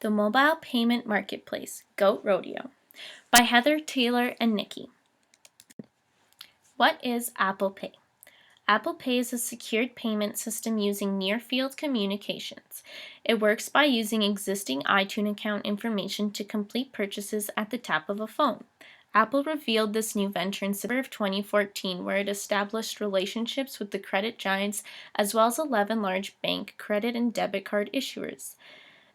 The Mobile Payment Marketplace, Goat Rodeo, by Heather Taylor and Nikki. What is Apple Pay? Apple Pay is a secured payment system using near-field communications. It works by using existing iTunes account information to complete purchases at the tap of a phone. Apple revealed this new venture in September of 2014, where it established relationships with the credit giants as well as 11 large bank credit and debit card issuers.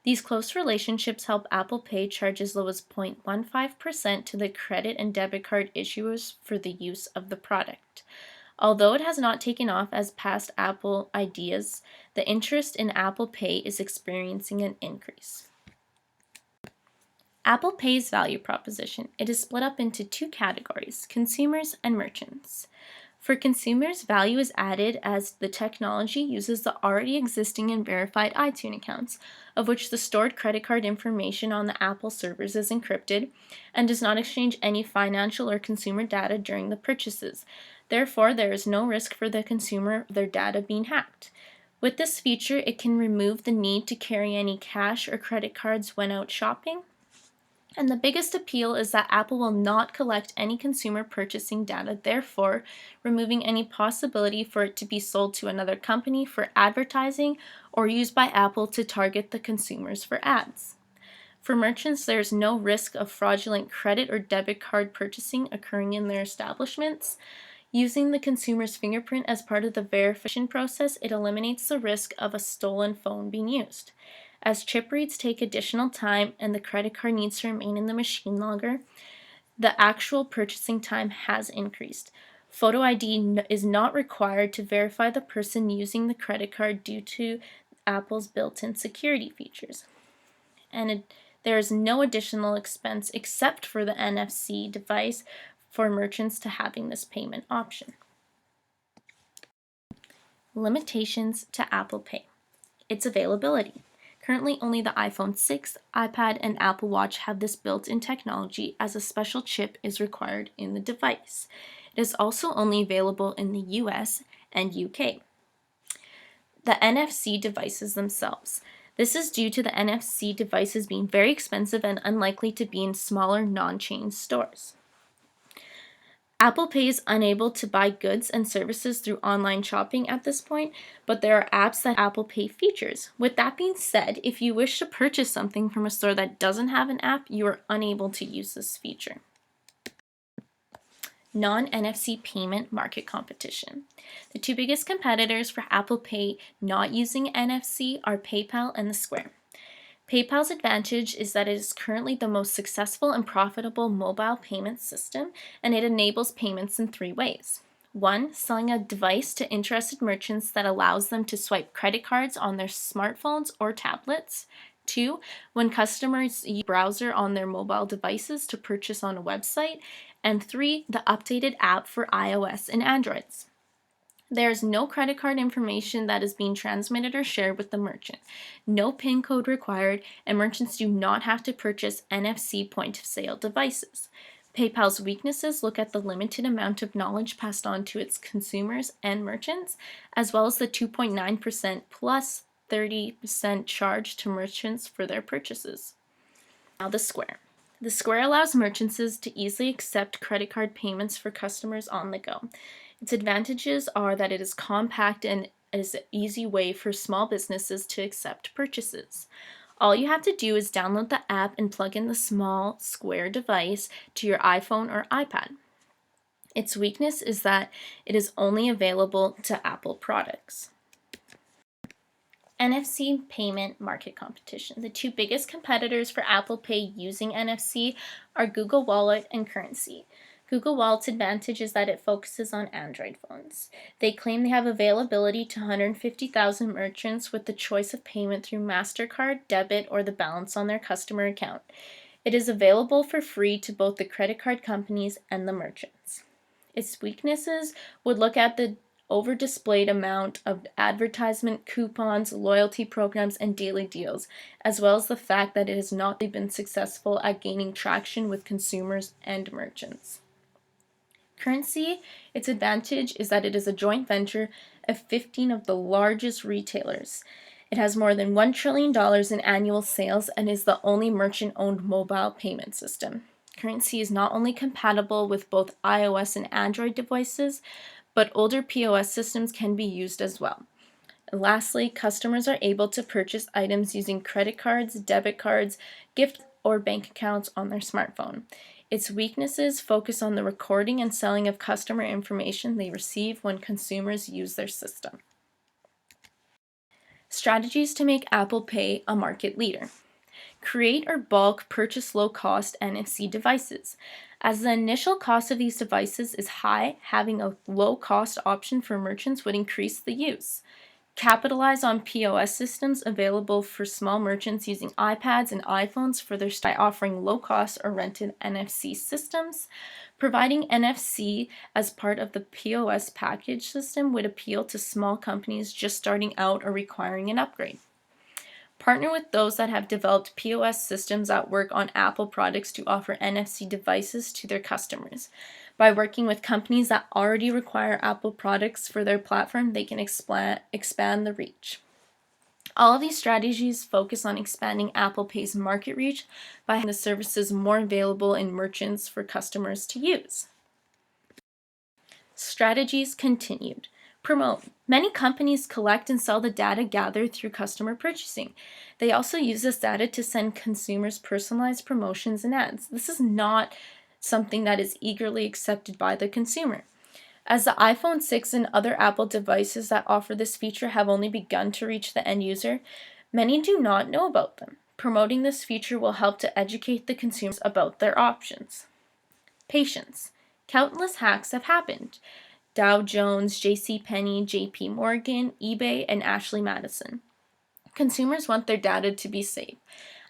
These close relationships help Apple Pay charge as low as 0.15% to the credit and debit card issuers for the use of the product. Although it has not taken off as past Apple ideas, the interest in Apple Pay is experiencing an increase. Apple Pay's value proposition. It is split up into two categories, consumers and merchants. For consumers, value is added as the technology uses the already existing and verified iTunes accounts, of which the stored credit card information on the Apple servers is encrypted and does not exchange any financial or consumer data during the purchases. Therefore, there is no risk for the consumer of their data being hacked. With this feature, it can remove the need to carry any cash or credit cards when out shopping. And the biggest appeal is that Apple will not collect any consumer purchasing data, therefore removing any possibility for it to be sold to another company for advertising or used by Apple to target the consumers for ads. For merchants, there is no risk of fraudulent credit or debit card purchasing occurring in their establishments. Using the consumer's fingerprint as part of the verification process, it eliminates the risk of a stolen phone being used. As chip reads take additional time and the credit card needs to remain in the machine longer, the actual purchasing time has increased. Photo ID is not required to verify the person using the credit card due to Apple's built-in security features. And there is no additional expense except for the NFC device for merchants to having this payment option. Limitations to Apple Pay. Its availability. Currently, only the iPhone 6, iPad, and Apple Watch have this built-in technology, as a special chip is required in the device. It is also only available in the US and UK. The NFC devices themselves. This is due to the NFC devices being very expensive and unlikely to be in smaller non-chain stores. Apple Pay is unable to buy goods and services through online shopping at this point, but there are apps that Apple Pay features. With that being said, if you wish to purchase something from a store that doesn't have an app, you are unable to use this feature. Non-NFC payment market competition. The two biggest competitors for Apple Pay not using NFC are PayPal and the Square. PayPal's advantage is that it is currently the most successful and profitable mobile payment system, and it enables payments in three ways. 1. Selling a device to interested merchants that allows them to swipe credit cards on their smartphones or tablets. 2. When customers use a browser on their mobile devices to purchase on a website. And 3. The updated app for iOS and Androids. There is no credit card information that is being transmitted or shared with the merchant, no PIN code required, and merchants do not have to purchase NFC point-of-sale devices. PayPal's weaknesses look at the limited amount of knowledge passed on to its consumers and merchants, as well as the 2.9% plus 30% charge to merchants for their purchases. Now the Square. The Square allows merchants to easily accept credit card payments for customers on the go. Its advantages are that it is compact and is an easy way for small businesses to accept purchases. All you have to do is download the app and plug in the small Square device to your iPhone or iPad. Its weakness is that it is only available to Apple products. NFC payment market competition. The two biggest competitors for Apple Pay using NFC are Google Wallet and Currency. Google Wallet's advantage is that it focuses on Android phones. They claim they have availability to 150,000 merchants with the choice of payment through MasterCard, debit, or the balance on their customer account. It is available for free to both the credit card companies and the merchants. Its weaknesses would look at the over-displayed amount of advertisement, coupons, loyalty programs, and daily deals, as well as the fact that it has not been successful at gaining traction with consumers and merchants. Currency, its advantage is that it is a joint venture of 15 of the largest retailers. It has more than $1 trillion in annual sales and is the only merchant-owned mobile payment system. Currency is not only compatible with both iOS and Android devices, but older POS systems can be used as well. And lastly, customers are able to purchase items using credit cards, debit cards, gift or bank accounts on their smartphone. Its weaknesses focus on the recording and selling of customer information they receive when consumers use their system. Strategies to make Apple Pay a market leader. Create or bulk purchase low-cost NFC devices. As the initial cost of these devices is high, having a low-cost option for merchants would increase the use. Capitalize on POS systems available for small merchants using iPads and iPhones for their by offering low-cost or rented NFC systems. Providing NFC as part of the POS package system would appeal to small companies just starting out or requiring an upgrade. Partner with those that have developed POS systems that work on Apple products to offer NFC devices to their customers. By working with companies that already require Apple products for their platform, they can expand the reach. All of these strategies focus on expanding Apple Pay's market reach by having the services more available in merchants for customers to use. Strategies continued. Promote. Many companies collect and sell the data gathered through customer purchasing. They also use this data to send consumers personalized promotions and ads. This is not something that is eagerly accepted by the consumer. As the iPhone 6 and other Apple devices that offer this feature have only begun to reach the end user, many do not know about them. Promoting this feature will help to educate the consumers about their options. Patience. Countless hacks have happened. Dow Jones, JCPenney, JP Morgan, eBay, and Ashley Madison. Consumers want their data to be safe.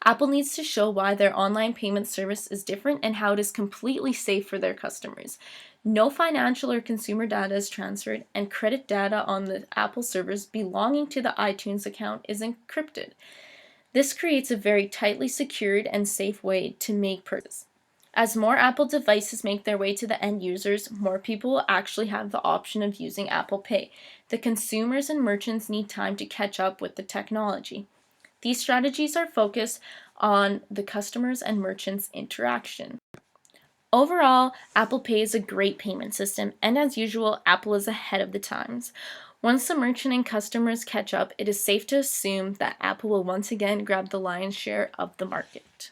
Apple needs to show why their online payment service is different and how it is completely safe for their customers. No financial or consumer data is transferred, and credit data on the Apple servers belonging to the iTunes account is encrypted. This creates a very tightly secured and safe way to make purchases. As more Apple devices make their way to the end users, more people will actually have the option of using Apple Pay. The consumers and merchants need time to catch up with the technology. These strategies are focused on the customers and merchants' interaction. Overall, Apple Pay is a great payment system, and as usual, Apple is ahead of the times. Once the merchant and customers catch up, it is safe to assume that Apple will once again grab the lion's share of the market.